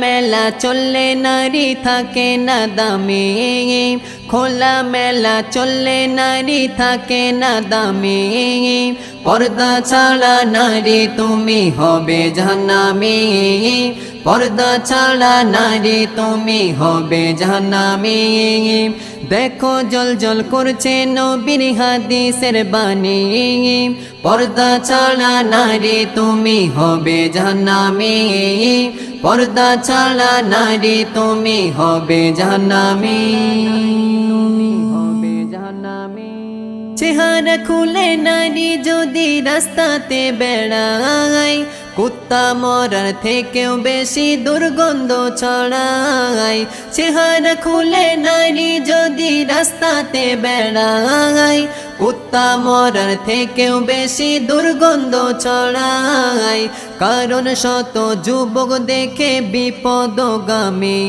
মেলা চললে নারী থাকে না দামি, খোলা মেলা চললে নারী থাকে না দামি। পর্দা ছাড়া নারী তুমি হবে জাহান্নামী, পর্দা ছাড়া নারী তুমি হবে জাহান্নামী। দেখো জল জল করছে নবীর হাদিসের বাণী, পর্দা ছাড়া নারী তুমি হবে জাহান্নামী, পর্দা ছাড়া নারী তুমি হবে জাহান্নামী। চেহারা খুলে নারী যদি রাস্তাতে বেড়ায়, কুত্তা মরার থেকেও বেশি দুর্গন্ধ ছড়ায়। চেহারা খুলে নারী যদি রাস্তাতে বেড়ায়, কুত্তা মরার থেকেও বেশি দুর্গন্ধ ছড়ায়। কারণ শত যুবক দেখে বিপদগামী।